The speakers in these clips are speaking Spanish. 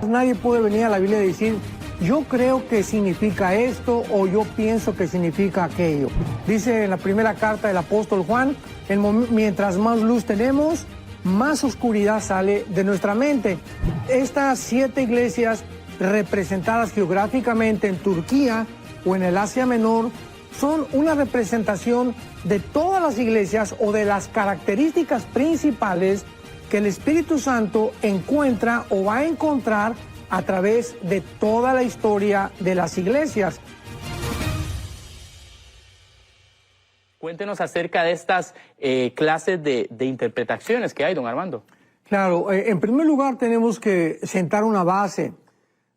Nadie puede venir a la Biblia y decir, yo creo que significa esto o yo pienso que significa aquello. Dice en la primera carta del apóstol Juan, mientras más luz tenemos, más oscuridad sale de nuestra mente. Estas 7 iglesias representadas geográficamente en Turquía o en el Asia Menor son una representación de todas las iglesias o de las características principales que el Espíritu Santo encuentra o va a encontrar a través de toda la historia de las iglesias. Cuéntenos acerca de estas clases de interpretaciones que hay, don Armando. Claro, en primer lugar tenemos que sentar una base.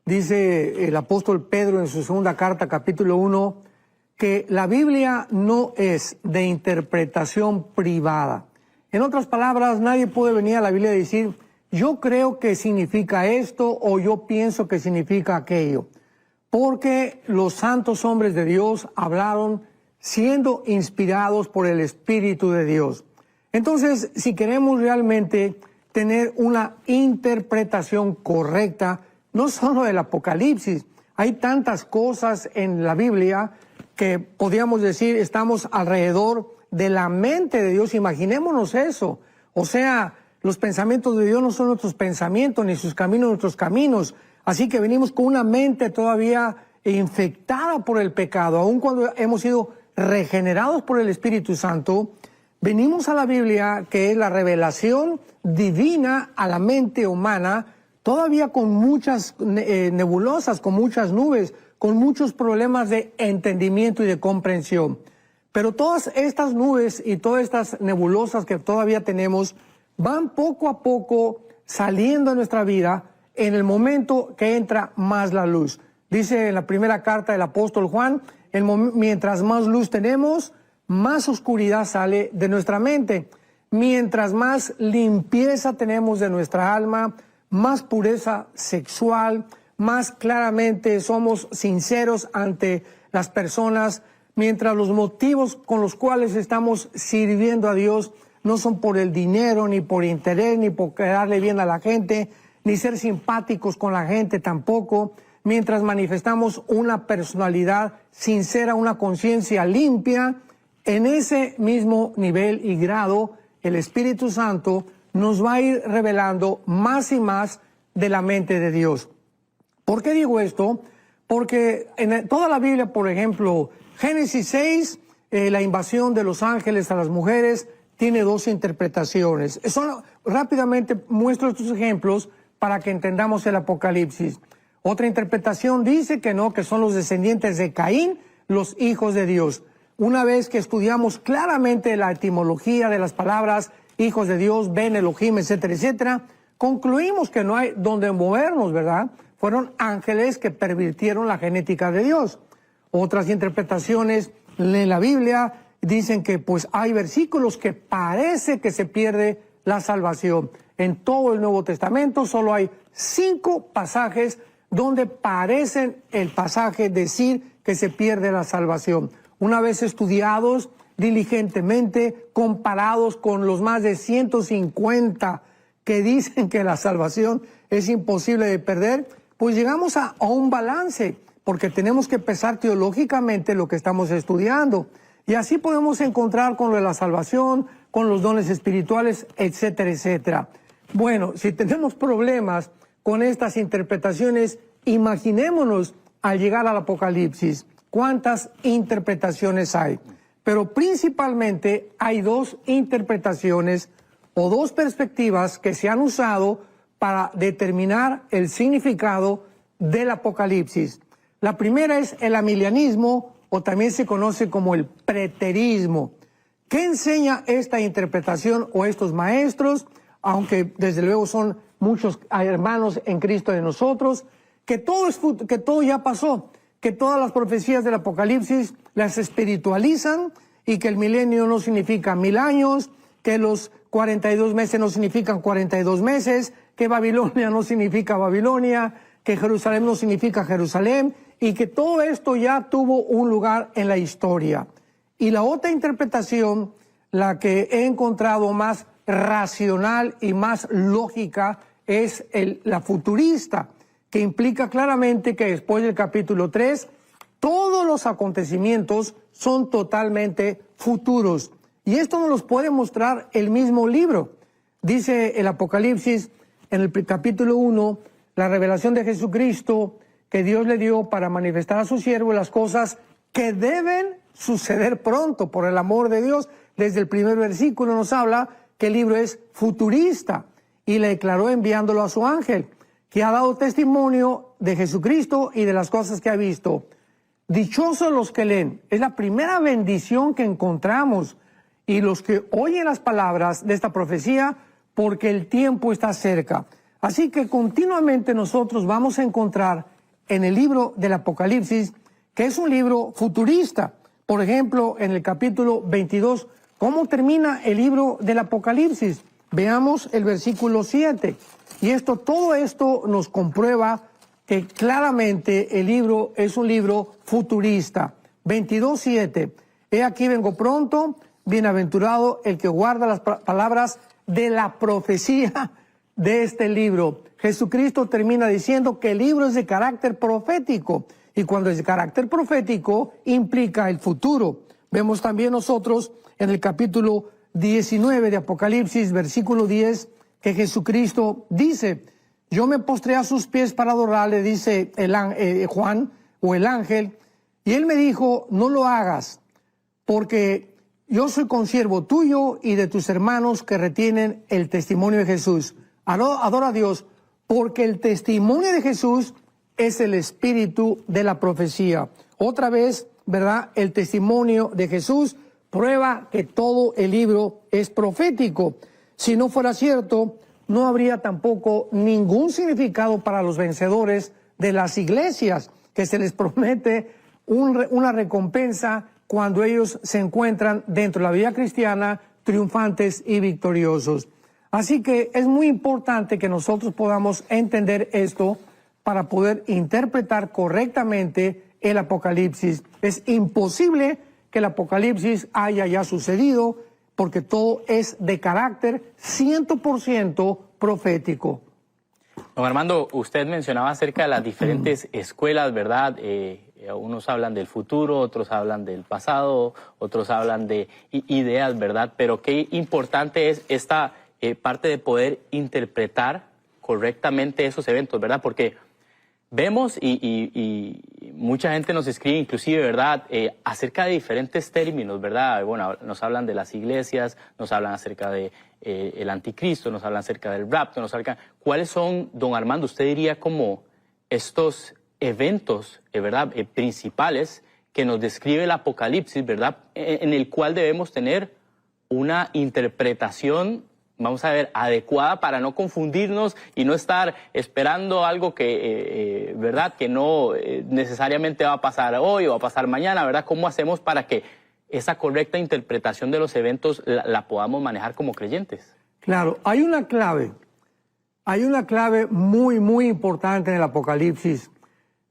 Dice el apóstol Pedro en su segunda carta, capítulo 1, que la Biblia no es de interpretación privada. En otras palabras, nadie puede venir a la Biblia y decir, yo creo que significa esto o yo pienso que significa aquello. Porque los santos hombres de Dios hablaron siendo inspirados por el Espíritu de Dios. Entonces, si queremos realmente tener una interpretación correcta, no solo del Apocalipsis, hay tantas cosas en la Biblia que podríamos decir estamos alrededor de la mente de Dios. Imaginémonos eso. O sea, los pensamientos de Dios no son nuestros pensamientos, ni sus caminos nuestros caminos. Así que venimos con una mente todavía infectada por el pecado. Aun cuando hemos sido regenerados por el Espíritu Santo, venimos a la Biblia, que es la revelación divina a la mente humana, todavía con muchas nebulosas, con muchas nubes, con muchos problemas de entendimiento y de comprensión. Pero todas estas nubes y todas estas nebulosas que todavía tenemos van poco a poco saliendo de nuestra vida en el momento que entra más la luz. Dice en la primera carta del apóstol Juan, mientras más luz tenemos, más oscuridad sale de nuestra mente. Mientras más limpieza tenemos de nuestra alma, más pureza sexual, más claramente somos sinceros ante las personas, mientras los motivos con los cuales estamos sirviendo a Dios no son por el dinero, ni por interés, ni por quedarle bien a la gente, ni ser simpáticos con la gente tampoco, mientras manifestamos una personalidad sincera, una conciencia limpia, en ese mismo nivel y grado, el Espíritu Santo nos va a ir revelando más y más de la mente de Dios. ¿Por qué digo esto? Porque en toda la Biblia, por ejemplo, Génesis 6, la invasión de los ángeles a las mujeres, tiene 2 interpretaciones. Rápidamente muestro estos ejemplos para que entendamos el Apocalipsis. Otra interpretación dice que no, que son los descendientes de Caín, los hijos de Dios. Una vez que estudiamos claramente la etimología de las palabras hijos de Dios, Ben, Elohim, etcétera, etcétera, concluimos que no hay donde movernos, ¿verdad? Fueron ángeles que pervirtieron la genética de Dios. Otras interpretaciones en la Biblia dicen que pues hay versículos que parece que se pierde la salvación. En todo el Nuevo Testamento solo hay 5 pasajes donde parecen el pasaje decir que se pierde la salvación. Una vez estudiados diligentemente, comparados con los más de 150 que dicen que la salvación es imposible de perder, pues llegamos a un balance, porque tenemos que pesar teológicamente lo que estamos estudiando. Y así podemos encontrar con lo de la salvación, con los dones espirituales, etcétera, etcétera. Bueno, si tenemos problemas con estas interpretaciones, imaginémonos al llegar al Apocalipsis, cuántas interpretaciones hay. Pero principalmente hay 2 interpretaciones o 2 perspectivas que se han usado para determinar el significado del Apocalipsis. La primera es el amilianismo, o también se conoce como el preterismo. ¿Qué enseña esta interpretación o estos maestros? Aunque desde luego son muchos hermanos en Cristo de nosotros, que todo ya pasó, que todas las profecías del Apocalipsis las espiritualizan y que el milenio no significa 1000 años, que los 42 meses no significan 42 meses, que Babilonia no significa Babilonia, que Jerusalén no significa Jerusalén, y que todo esto ya tuvo un lugar en la historia. Y la otra interpretación, la que he encontrado más racional y más lógica, es la futurista, que implica claramente que después del capítulo 3, todos los acontecimientos son totalmente futuros. Y esto nos los puede mostrar el mismo libro. Dice el Apocalipsis en el capítulo 1, la revelación de Jesucristo que Dios le dio para manifestar a su siervo las cosas que deben suceder pronto por el amor de Dios. Desde el primer versículo nos habla que el libro es futurista y le declaró enviándolo a su ángel, que ha dado testimonio de Jesucristo y de las cosas que ha visto. Dichosos los que leen. Es la primera bendición que encontramos, y los que oyen las palabras de esta profecía, porque el tiempo está cerca. Así que continuamente nosotros vamos a encontrar en el libro del Apocalipsis, que es un libro futurista. Por ejemplo, en el capítulo 22, ¿cómo termina el libro del Apocalipsis? Veamos el versículo 7. Y todo esto nos comprueba que claramente el libro es un libro futurista. 22:7. He aquí vengo pronto, bienaventurado el que guarda las palabras de la profecía de este libro. Jesucristo termina diciendo que el libro es de carácter profético. Y cuando es de carácter profético, implica el futuro. Vemos también nosotros en el capítulo 19 de Apocalipsis, versículo 10, que Jesucristo dice: yo me postré a sus pies para adorarle, dice Juan o el ángel, y él me dijo: no lo hagas, porque yo soy consiervo tuyo y de tus hermanos que retienen el testimonio de Jesús. Adora a Dios, porque el testimonio de Jesús es el espíritu de la profecía. Otra vez, ¿verdad? El testimonio de Jesús prueba que todo el libro es profético. Si no fuera cierto, no habría tampoco ningún significado para los vencedores de las iglesias, que se les promete una recompensa cuando ellos se encuentran dentro de la vida cristiana triunfantes y victoriosos. Así que es muy importante que nosotros podamos entender esto para poder interpretar correctamente el Apocalipsis. Es imposible que el Apocalipsis haya ya sucedido, porque todo es de carácter 100% profético. Don Armando, usted mencionaba acerca de las diferentes escuelas, ¿verdad? Unos hablan del futuro, otros hablan del pasado, otros hablan de ideas, ¿verdad? Pero qué importante es esta parte de poder interpretar correctamente esos eventos, ¿verdad? Porque vemos y mucha gente nos escribe inclusive, ¿verdad?, acerca de diferentes términos, ¿verdad? Bueno, nos hablan de las iglesias, nos hablan acerca de el anticristo, nos hablan acerca del rapto, ¿cuáles son, don Armando, usted diría como estos eventos, ¿verdad?, principales que nos describe el Apocalipsis, ¿verdad?, en el cual debemos tener una interpretación, vamos a ver, adecuada para no confundirnos y no estar esperando algo que, ¿verdad?, que no necesariamente va a pasar hoy o va a pasar mañana, ¿verdad? ¿Cómo hacemos para que esa correcta interpretación de los eventos la podamos manejar como creyentes? Claro, hay una clave muy, muy importante en el Apocalipsis,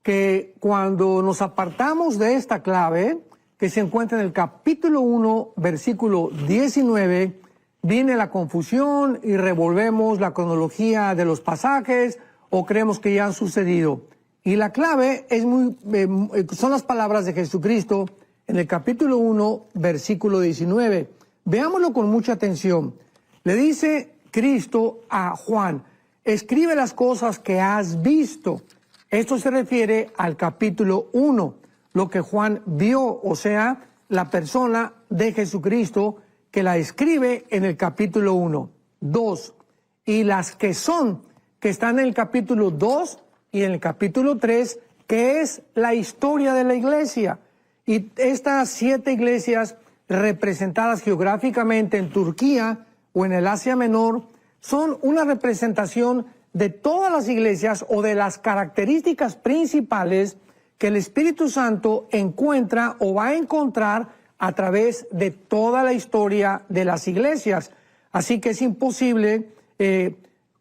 que cuando nos apartamos de esta clave, que se encuentra en el capítulo 1, versículo 19, viene la confusión y revolvemos la cronología de los pasajes o creemos que ya han sucedido. Y la clave es son las palabras de Jesucristo en el capítulo 1, versículo 19. Veámoslo con mucha atención. Le dice Cristo a Juan: escribe las cosas que has visto. Esto se refiere al capítulo 1, lo que Juan vio, o sea, la persona de Jesucristo, que la escribe en el capítulo 1. 2. Y las que están en el capítulo 2 y en el capítulo 3, que es la historia de la iglesia. Y estas 7 iglesias representadas geográficamente en Turquía o en el Asia Menor son una representación de todas las iglesias o de las características principales que el Espíritu Santo encuentra o va a encontrar a través de toda la historia de las iglesias. Así que es imposible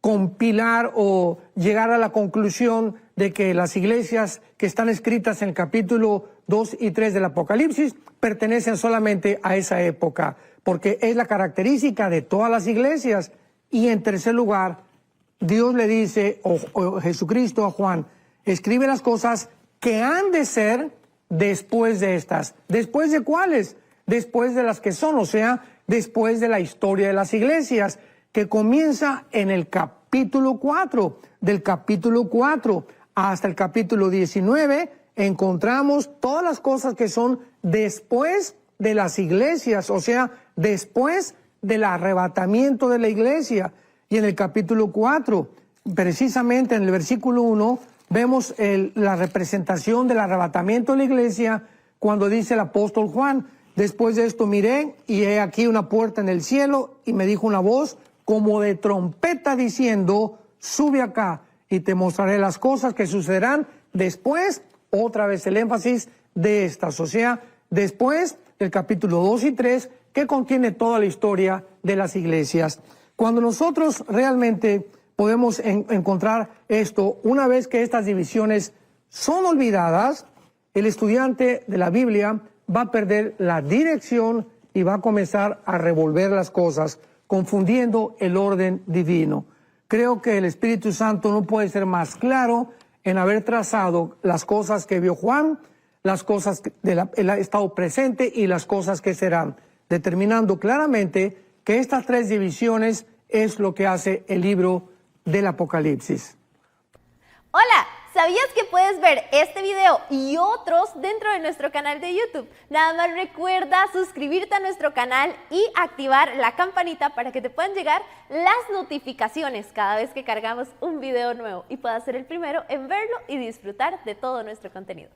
compilar o llegar a la conclusión de que las iglesias que están escritas en el capítulo 2 y 3 del Apocalipsis pertenecen solamente a esa época, porque es la característica de todas las iglesias. Y en tercer lugar, Dios le dice, o Jesucristo a Juan, escribe las cosas que han de ser después de estas. ¿Después de cuáles? Después de las que son, o sea, después de la historia de las iglesias, que comienza en el capítulo 4. Del capítulo 4 hasta el capítulo 19 encontramos todas las cosas que son después de las iglesias, o sea, después del arrebatamiento de la iglesia. Y en el capítulo 4, precisamente en el versículo 1, vemos la representación del arrebatamiento de la iglesia cuando dice el apóstol Juan, después de esto miré y he aquí una puerta en el cielo y me dijo una voz como de trompeta diciendo, sube acá y te mostraré las cosas que sucederán después, otra vez el énfasis de estas, o sea, después del capítulo 2 y 3 que contiene toda la historia de las iglesias. Cuando nosotros realmente podemos encontrar esto, una vez que estas divisiones son olvidadas, el estudiante de la Biblia va a perder la dirección y va a comenzar a revolver las cosas, confundiendo el orden divino. Creo que el Espíritu Santo no puede ser más claro en haber trazado las cosas que vio Juan, las cosas el estado presente y las cosas que serán, determinando claramente que estas tres divisiones es lo que hace el libro del Apocalipsis. Hola, ¿sabías que puedes ver este video y otros dentro de nuestro canal de YouTube? Nada más recuerda suscribirte a nuestro canal y activar la campanita para que te puedan llegar las notificaciones cada vez que cargamos un video nuevo y puedas ser el primero en verlo y disfrutar de todo nuestro contenido.